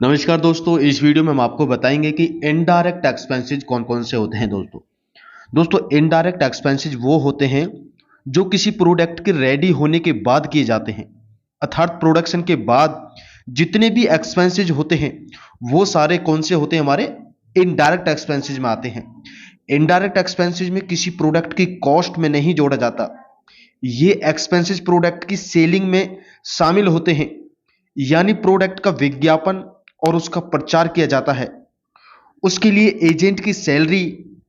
नमस्कार दोस्तों, इस वीडियो में हम आपको बताएंगे कि इनडायरेक्ट एक्सपेंसेस कौन कौन से होते हैं। दोस्तों इनडायरेक्ट एक्सपेंसेस वो होते हैं जो किसी प्रोडक्ट के रेडी होने के बाद किए जाते हैं, अर्थात प्रोडक्शन के बाद जितने भी एक्सपेंसेस होते हैं वो सारे कौन से होते हैं, हमारे इनडायरेक्ट एक्सपेंसेस में आते हैं। इनडायरेक्ट एक्सपेंसेस में किसी प्रोडक्ट की कॉस्ट में नहीं जोड़ा जाता, ये एक्सपेंसेस प्रोडक्ट की सेलिंग में शामिल होते हैं, यानी प्रोडक्ट का विज्ञापन और उसका प्रचार किया जाता है, उसके लिए एजेंट की सैलरी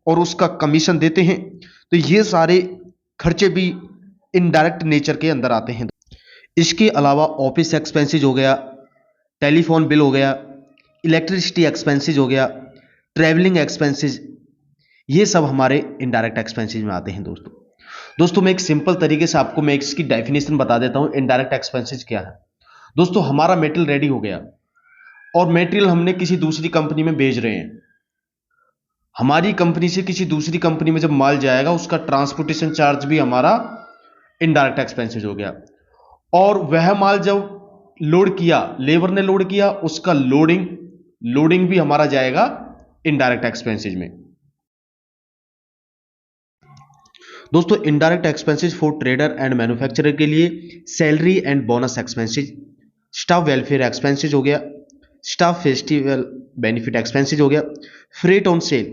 और उसका कमीशन देते हैं। तो ये सारे खर्चे भी इनडायरेक्ट नेचर के अंदर आते हैं। इसके अलावा ऑफिस एक्सपेंसेस हो गया, टेलीफोन बिल हो गया, इलेक्ट्रिसिटी एक्सपेंसेस हो गया, ट्रैवलिंग एक्सपेंसेस, ये सब हमारे इनडायरेक्ट एक्सपेंसेस में आते हैं। दोस्तों मैं एक सिंपल तरीके से आपको मैं इसकी डेफिनेशन बता देता हूं, इनडायरेक्ट एक्सपेंसेस क्या है। दोस्तों हमारा मेटेरियल रेडी हो गया और मेटेरियल हमने किसी दूसरी कंपनी में भेज रहे हैं। हमारी कंपनी से किसी दूसरी कंपनी में जब माल जाएगा उसका ट्रांसपोर्टेशन चार्ज भी हमारा इनडायरेक्ट एक्सपेंसेस हो गया, और वह माल जब लोड किया, लेबर ने लोड किया, उसका लोडिंग भी हमारा जाएगा इनडायरेक्ट एक्सपेंसेस में। दोस्तों indirect expenses for trader and manufacturer के लिए salary and bonus expenses, staff welfare expenses हो गया, स्टाफ फेस्टिवल बेनिफिट एक्सपेंसेस हो गया, फ्रेट ऑन सेल।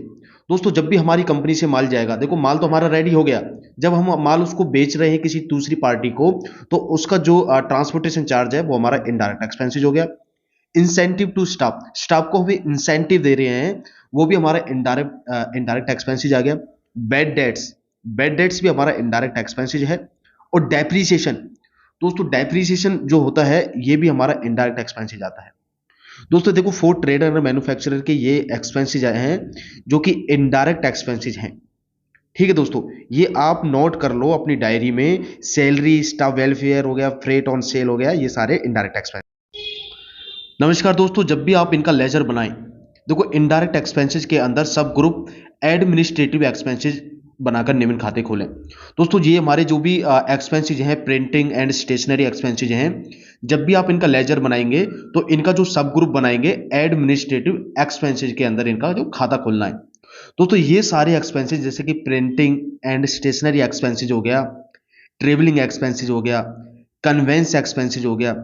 दोस्तों जब भी हमारी कंपनी से माल जाएगा, देखो माल तो हमारा रेडी हो गया, जब हम माल उसको बेच रहे हैं किसी दूसरी पार्टी को, तो उसका जो ट्रांसपोर्टेशन चार्ज है वो हमारा इनडायरेक्ट एक्सपेंसेस हो गया। इंसेंटिव टू स्टाफ को भी इंसेंटिव दे रहे हैं, वो भी हमारा इनडायरेक्ट एक्सपेंसेस आ गया। बेड डेट्स भी हमारा इनडायरेक्ट एक्सपेंसेस है। और डेप्रीसिएशन, दोस्तों डेप्रीसिएशन जो होता है ये भी हमारा इनडायरेक्ट एक्सपेंसेस आता है। दोस्तों देखो फॉर ट्रेडर और मैन्युफैक्चरर के ये एक्सपेंसेस हैं जो कि इनडायरेक्ट एक्सपेंसेस हैं। ठीक है दोस्तों, ये आप नोट कर लो अपनी डायरी में, सैलरी, स्टाफ वेलफेयर हो गया, फ्रेट ऑन सेल हो गया, ये सारे इनडायरेक्ट एक्सपेंस। नमस्कार दोस्तों, जब भी आप इनका लेजर बनाएं, देखो इनडायरेक्ट एक्सपेंसेस के अंदर सब ग्रुप एडमिनिस्ट्रेटिव एक्सपेंसेस बनाकर निम्न खाते खोलें। दोस्तों ये हमारे जो भी एक्सपेंसेस हैं, प्रिंटिंग एंड स्टेशनरी एक्सपेंसेस हैं, जब भी आप इनका लेजर बनाएंगे तो इनका जो सब ग्रुप बनाएंगे एडमिनिस्ट्रेटिव एक्सपेंसेस के अंदर इनका जो खाता खोलना है। दोस्तों ये सारे एक्सपेंसेस जैसे कि प्रिंटिंग एंड स्टेशनरी एक्सपेंसेस हो गया, ट्रेवलिंग एक्सपेंसेस हो गया, कन्वेंस एक्सपेंसेस हो गया,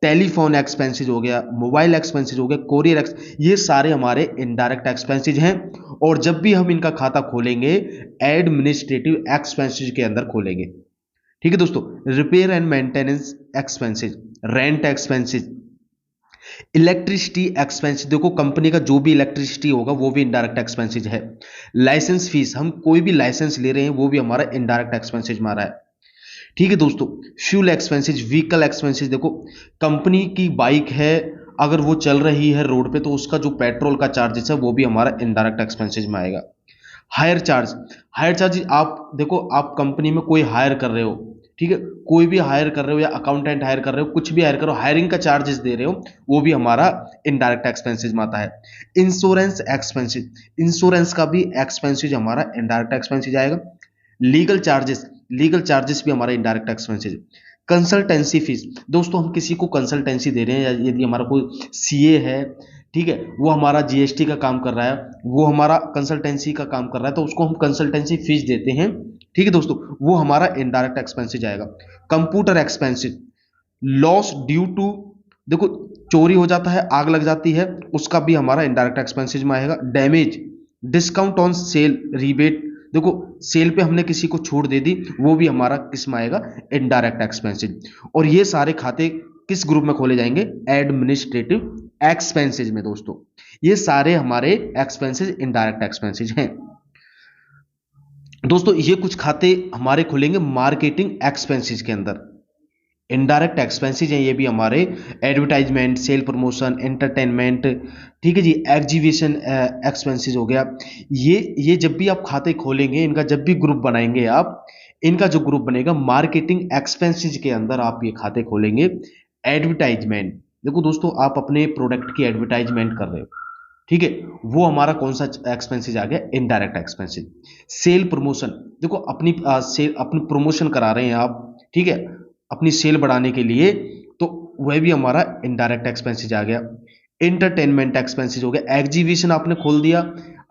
टेलीफोन एक्सपेंसेस हो गया, मोबाइल एक्सपेंसेस हो गया, कोरियर ये सारे हमारे इनडायरेक्ट एक्सपेंसेस हैं। और जब भी हम इनका खाता खोलेंगे एडमिनिस्ट्रेटिव एक्सपेंसेस के अंदर खोलेंगे। ठीक है दोस्तों, repair and maintenance expenses, rent expenses, electricity expense, देखो कंपनी का जो भी इलेक्ट्रिसिटी होगा वो भी इनडायरेक्ट एक्सपेंसेस है। लाइसेंस फीस, हम कोई भी लाइसेंस ले रहे हैं वो भी हमारा इनडायरेक्ट एक्सपेंसेस में आ रहा है। ठीक है दोस्तों, फ्यूल एक्सपेंसेस, व्हीकल एक्सपेंसेस, देखो कंपनी की बाइक है, अगर वो चल रही है रोड पे तो उसका जो पेट्रोल का चार्जेस है वो भी हमारा इनडायरेक्ट एक्सपेंसेस में आएगा। हायर चार्ज आप देखो, आप कंपनी में कोई हायर कर रहे हो, ठीक है, कोई भी हायर कर रहे हो या अकाउंटेंट हायर कर रहे हो, कुछ भी हायर करो, हायरिंग का चार्जेस दे रहे हो, वो भी हमारा इनडायरेक्ट एक्सपेंसेस में आता है। इंश्योरेंस एक्सपेंसेस, इंश्योरेंस का भी एक्सपेंसेस हमारा इनडायरेक्ट एक्सपेंसेस आएगा। लीगल चार्जेस भी हमारा इनडायरेक्ट एक्सपेंसेस। कंसल्टेंसी फीस, दोस्तों हम किसी को कंसल्टेंसी दे रहे हैं, या यदि हमारा कोई सीए है, ठीक है, वो हमारा जीएसटी का काम कर रहा है, वो हमारा कंसल्टेंसी का काम कर रहा है, तो उसको हम कंसल्टेंसी फीस देते हैं। ठीक है दोस्तों, वो हमारा इनडायरेक्ट एक्सपेंसेस जाएगा। Computer expenses, loss due to, देखो चोरी हो जाता है, आग लग जाती है, उसका भी हमारा इनडायरेक्ट एक्सपेंसेस में आएगा। Damage, discount on sale, rebate, देखो सेल पे हमने किसी को छूट दे दी, वो भी हमारा किस में आएगा, इनडायरेक्ट एक्सपेंसेस। और ये सारे खाते किस ग्रुप में खोले जाएंगे, एडमिनिस्ट्रेटिव एक्सपेंसेस में। दोस्तों ये सारे हमारे एक्सपेंसेस इनडायरेक्ट एक्सपेंसेस हैं। दोस्तों ये कुछ खाते हमारे खुलेंगे मार्केटिंग एक्सपेंसेस के अंदर। इनडायरेक्ट एक्सपेंसेस हैं ये भी हमारे, एडवर्टाइजमेंट, सेल प्रमोशन, एंटरटेनमेंट, ठीक है जी, एग्जीबिशन एक्सपेंसेस हो गया। ये जब भी आप खाते खोलेंगे, इनका जब भी ग्रुप बनाएंगे आप, इनका जो ग्रुप बनेगा मार्केटिंग एक्सपेंसेस के अंदर आप ये खाते खोलेंगे। एडवर्टाइजमेंट, देखो दोस्तों आप अपने प्रोडक्ट की एडवर्टाइजमेंट कर रहे हो, ठीक है, वो हमारा कौन सा एक्सपेंसेस आ गया, इनडायरेक्ट एक्सपेंसेस। सेल प्रमोशन, देखो अपनी प्रमोशन करा रहे हैं आप, ठीक है, अपनी सेल बढ़ाने के लिए, तो वह भी हमारा इनडायरेक्ट एक्सपेंसेस आ गया। एंटरटेनमेंट एक्सपेंसेस हो गया, एग्जीबिशन आपने खोल दिया,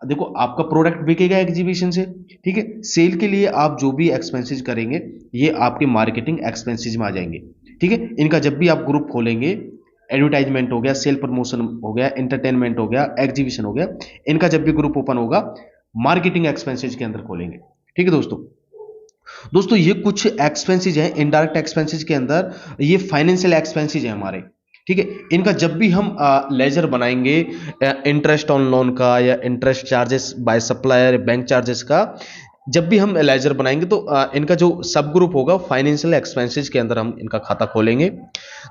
देखो आपका प्रोडक्ट बिकेगा एग्जीबिशन से, ठीक है। सेल के लिए आप जो भी एक्सपेंसेस करेंगे ये आपके मार्केटिंग एक्सपेंसेस में आ जाएंगे, ठीक है। इनका जब भी आप ग्रुप खोलेंगे, एडवर्टाइजमेंट हो गया, सेल प्रमोशन हो गया, एंटरटेनमेंट हो गया, एग्जीबिशन हो गया, इनका जब भी ग्रुप ओपन होगा मार्केटिंग एक्सपेंसेस के अंदर खोलेंगे, ठीक है दोस्तों। दोस्तों ये कुछ एक्सपेंसेस हैं इनडायरेक्ट एक्सपेंसेस के अंदर, ये फाइनेंशियल एक्सपेंसेस हैं हमारे, ठीक है। इनका जब भी हम लेजर बनाएंगे इंटरेस्ट ऑन लोन का या interest charges by supplier, bank charges का, जब भी हम लेजर बनाएंगे तो इनका जो सब ग्रुप होगा फाइनेंशियल एक्सपेंसेस के अंदर हम इनका खाता खोलेंगे।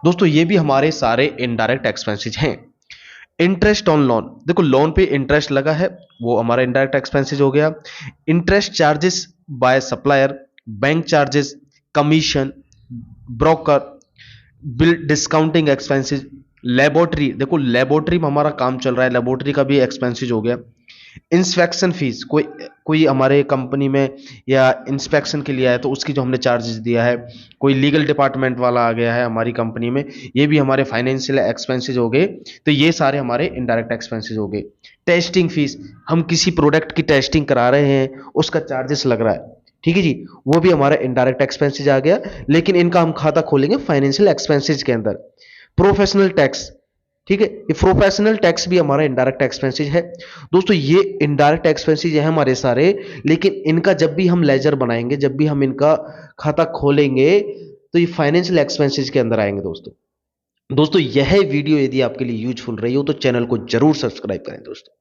दोस्तों ये भी हमारे सारे इनडायरेक्ट एक्सपेंसेस हैं। इंटरेस्ट ऑन लोन, देखो लोन पे इंटरेस्ट लगा है वो हमारा इनडायरेक्ट एक्सपेंसेस हो गया। Interest charges by supplier, bank charges, commission, broker, bill discounting expenses, laboratory, देखो लेबोरेटरी में हमारा काम चल रहा है, लेबोरेटरी का भी एक्सपेंसेस हो गया। इंस्पेक्शन फीस, कोई कोई हमारे कंपनी में या इंस्पेक्शन के लिए आया तो उसकी जो हमने चार्जेस दिया है, कोई लीगल डिपार्टमेंट वाला आ गया है हमारी कंपनी में, ये भी हमारे फाइनेंशियल एक्सपेंसेस हो गए, तो ये सारे हमारे इनडायरेक्ट एक्सपेंसेस हो गए। टेस्टिंग फीस, हम किसी प्रोडक्ट की टेस्टिंग करा रहे हैं उसका चार्जेस लग रहा है, ठीक है जी, वो भी हमारा इनडायरेक्ट एक्सपेंसेस आ गया, लेकिन इनका हम खाता खोलेंगे फाइनेंशियल एक्सपेंसेस के अंदर। प्रोफेशनल टैक्स, ठीक है, ये प्रोफेशनल टैक्स भी हमारा इनडायरेक्ट एक्सपेंसेस है। दोस्तों ये इनडायरेक्ट एक्सपेंसेस है हमारे सारे, लेकिन इनका जब भी हम लेजर बनाएंगे, जब भी हम इनका खाता खोलेंगे तो ये फाइनेंशियल एक्सपेंसेस के अंदर आएंगे दोस्तों। दोस्तों यह वीडियो यदि आपके लिए यूजफुल रही हो तो चैनल को जरूर सब्सक्राइब करें दोस्तों।